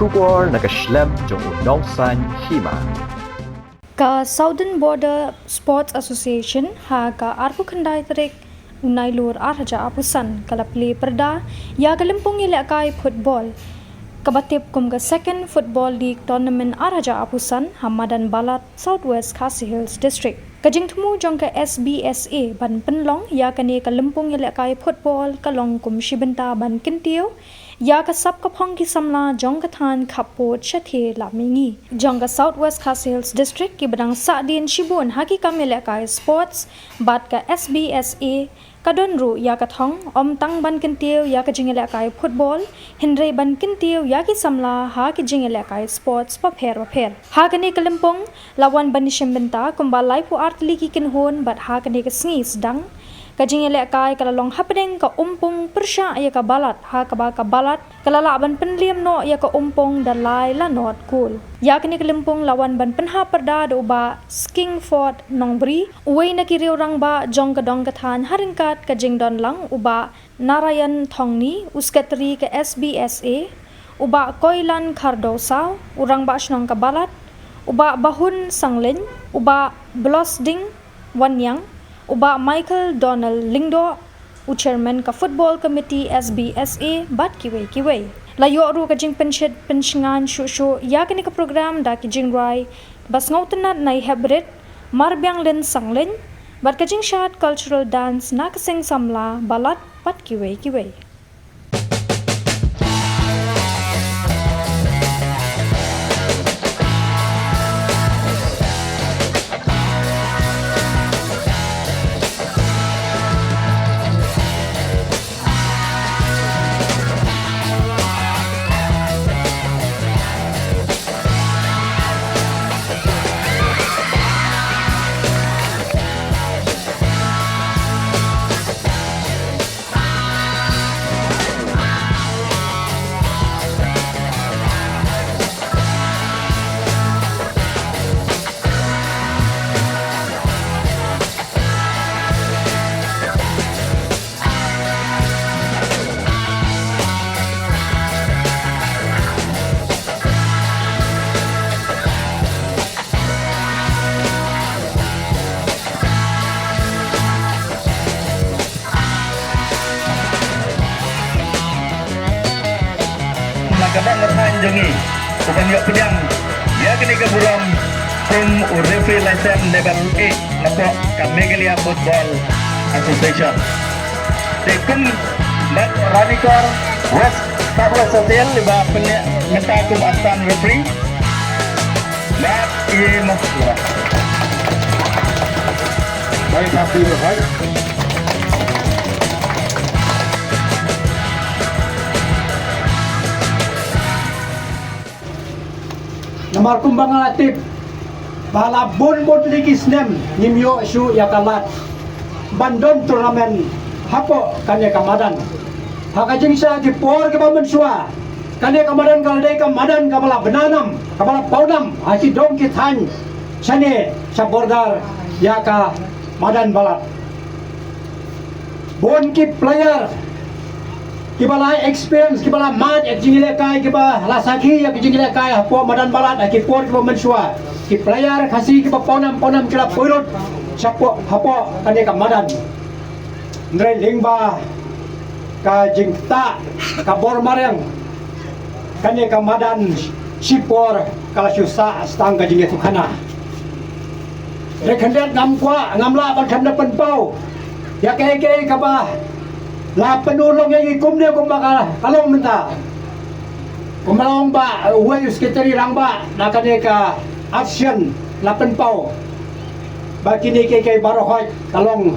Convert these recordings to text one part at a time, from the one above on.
Shubor nakaslem jong unongsan hima. Ka Southern Border Sports Association ha ka arpu khandai tarik unai lur arhaja apusan kalapli perda ya kalimpung ilakai football kabatip kum ka second football league tournament arhaja apusan Hamadan Balat Southwest Khasi Hills District kajing thumu jong ka SBSA ban penlong ya kani kalimpung ilakai football kalong kum shibenta ban kintiu ya ka sab ka phong ki samla jong ka than khapot chathe la mingi jong ka Southwest Khasi Hills District ki badang sa din shibun haki kamela ka sports bat ka SBSA kadon ru ya ka thong om tang ban kintiu ya ka jingela ka football hinre ban kintiu ya ki samla ha ki jingela ka sports pa pher ha kani kalimpong lawan ban shimbenta kumba lai pu artli ki kin hon bat ha kani ka sngis dang kajing elek kai kalalong hapdeng ka umpung persya ya ka balat ha ka ba ka balat kalala ban penliam no ya ka umpung dalai la not cool ya kini kelimpung lawan ban penha perda do ba Skingford Nongbri uwei na kiriu rang ba jong ka dong ka than haringkat kajing don lang uba Narayan Thongni uskatri ka SBSA uba Koilan Khardosa urang ba snong ka balat uba Bahun Sanglin uba Blosding Wanyang uba Michael Donald Lingdo chairman ka football committee SBSA bat kiwei layo ru ka jing penchit pensngan shu ya kini ka program da ki jing rai bas ngautenat nai hybrid marbyang len sanglin bat ka jing shat cultural dance na ka sing samla balat bat kiwei Kadang ngertain jongi bukan yuk pedang ya kini ke bulan from referee license level 8 napok ka Megalia Football Association tekun bat Ranikor West Southwest Hotel liba peneta kum astan referee bat iye masura baik tapi baik Namar kumbang alatip bala bon ligis nem nimyo su yakalat bandon turnamen hapo kanya kamadan hakajing sa di por ke bamensua kanya kamadan kalai kamadan kabala benanam kabala paudam haki dong kithan sane sa bordar yaka madan balat bon ki player kibala experience kibala mat ek jingile kai kiba lasaki ya jingile kai hapo madan balat ki por ki mensua ki player khasi ki ponam kila poirot sapo hapo kane ka madan ndre lingba ka jingta ka bor mareng kane ka madan sipor kala syusa stang ka jinge tukhana rekendet ngamkwa ngamla ban khanda penpau ya ke ka ba la penulong yang ikum dia kumbaka kalong minta kumalong ba uwe sekretari rang ba nakane ka action la penpau bakini kay barohoy kalong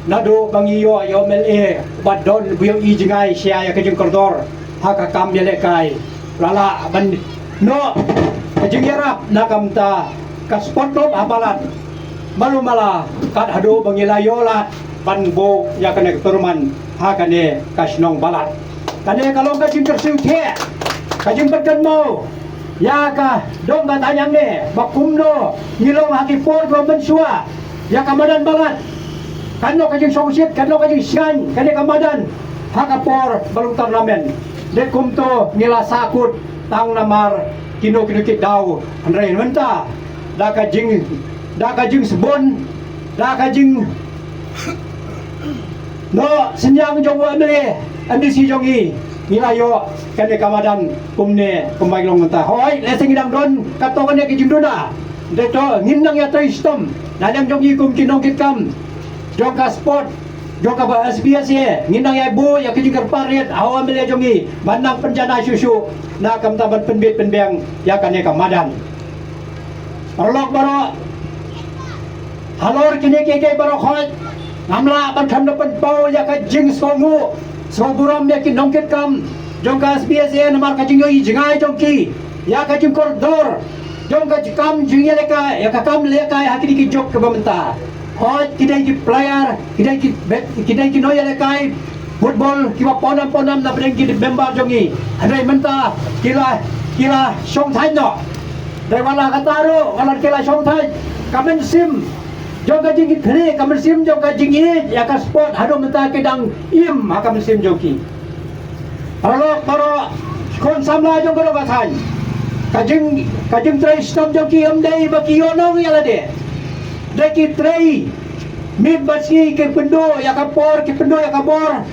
nado bangiyo yo MLA badon buyong ijingay siya ya kajing koridor haka kamyele kay lala ban no kajing yarap nakamta ka sport club abalan malumala kat hado bangilayolat banbo ya kane turman hakane kasnong balat kane kalong kajing tersiu the kajing berdan mo ya ka dong ka tanyang ne bakumno ngilong haki por ko mensua ya kamadan balat kano kajing songsit kano kajing sian kane kamadan hakapor balung turnamen det kum to nila sakut tang namar kino kit daw andre menta da ka jing sebon da ka jing no senyang jong wa mele andi si jong i nilayo kan de kamadan kumne kumbai long menta hoi lesing dang don kato kan ke jing dona de to nginang ya tai stom nadang jong i kum kinong kit kam jong ka sport jong ka SBS ye nginang ya bu ya ke jing parit awa mele jong i manang penjana susu na kam taban penbit penbeng ya kan de kamadan Parlok baro halor kini ke baro khoi ngamla ban tham na pan pau ya ka jing songu so buram ya ki nongket kam jong ka SBS namar ka jing yo jingai jong ki ya ka jing koridor jong ka kam jing ya leka ya ka kam leka ya ki jok ke bamenta khoi kidai ki player kidai ki no ya leka football ki ba ponam na breng ki member jong i andai menta kila song thai no dari wala kataro walan kila song thai kamen sim jong ka jing phre kamen sim jong ka jing i ya ka sport hado menta kedang im ha kamen sim joki paro kon samla jong ko ka thai ka jing trai stom joki dei ba ki yono ya la de ki trai mid basi ke pendo ya ka por ki pendo ya ka bor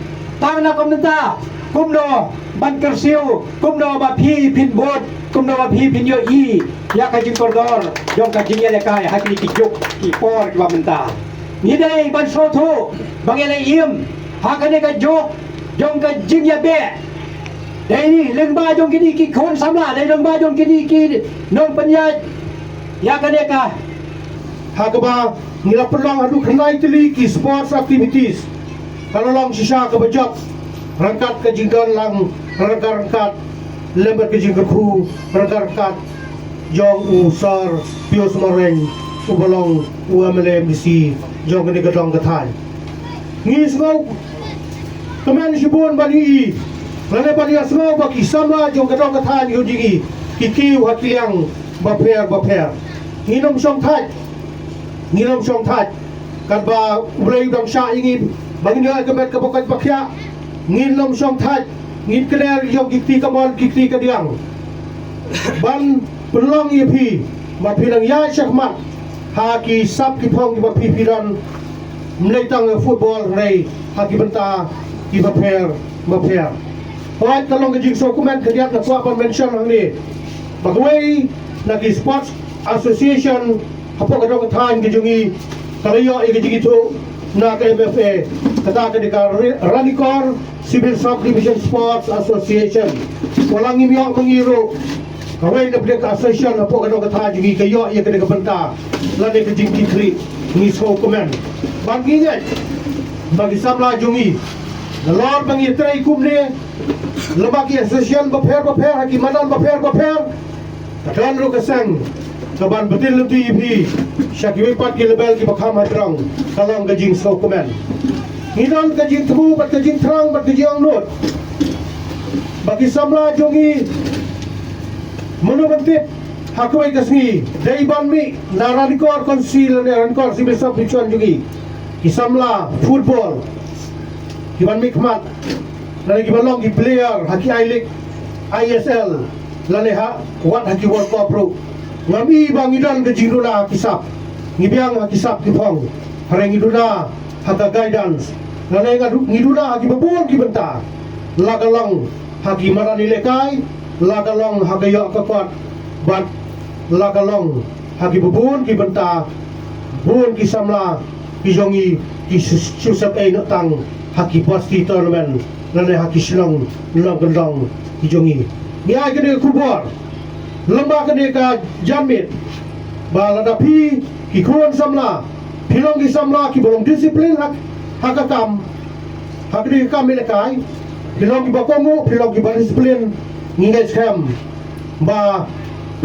tang na komenta kumno ban kersiu kumno ba phi pin bot kumno ba phi pin yo i ya ka jing koridor jong ka jing ya kai hakni ki juk ki por ki bamenta ni dei ban soto bangele im hakane ka juk jong ka jing ya be dei ni leng ba jong kini ki khon samla dei leng ba jong kini ki nong panya ya ka ne ka Hagaba nila pelang hadu kenai teli ki sports activities kalau long sisa ke bejak rangkat ke jingkan lang rangkat lembar ke jingkan kru rangkat jong usar pios mareng ubalong uamele misi jong ke gedong ketai ngis ngau kemen sibun bani lane bani asngau baki sama jong gedong ketai yujigi kikiu hakiliang baper nginom song thai kan ba ulai dong sha ingi bangin yo kemet ke pokat pakya nginom song thai ngin kler yo gikti kamon gikti kadiang ban pelong ipi ma pilang ya syakmat haki sap ki phong ki pi piran mlei tang football rei haki benta ki baper hoat kalong ke jing so kumen kadiat na kwa ban mention hang ni bagwei na ki sports association hapo kadong than ki jungi kalayo i ki jigitu na ka MFA kata ka dika Ranikor Civil Subdivision Sports Association walang imiyong mangiro kawai na pwede ka association hapo kadong than jungi kayo i ka dika banta lani ka jing kikri ni so kumen bangingat bagi samla jungi nalor bangi tray kumne labaki association baper haki manan baper katan ro kasang kaban betil lebih ibi syakiwi pat ki lebel ki bakham hatrang kalong gajing so komen nginon gajing tebu bat gajing terang bat gajing nut bagi samla jongi monumentit hakoi kasngi dei banmi naranikor konsil naranikor sibil sab bichuan jongi ki samla football ki banmi khmat lani ki balong ki player haki I-League ISL lani ha wat haki World Cup pro ngami bangidan ke jinduna kisap ngibiang kisap kipong hareng iduna haga guidance nganai ngiduna hagi babun ki benta lagalong hagi marani lekai lagalong haga yok kakwat bat lagalong hagi babun ki benta bun ki samla ki jongi ki susap ei notang hagi pasti tournament nganai hagi silong nilong gendong ki jongi ni ai kene kubor lembah kene ka jamit balada pi ki kuan samla pilong ki samla ki bolong disiplin hakakam hakri kam lekai pilong ki bakomu pilong ki disiplin ngingai skam ba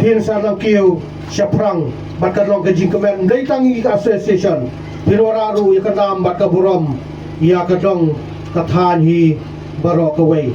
pin sanang kiu syaprang bakal long gajing kemen leitangi association pilораru yakanam bakaburom ya kadong kathan hi barok away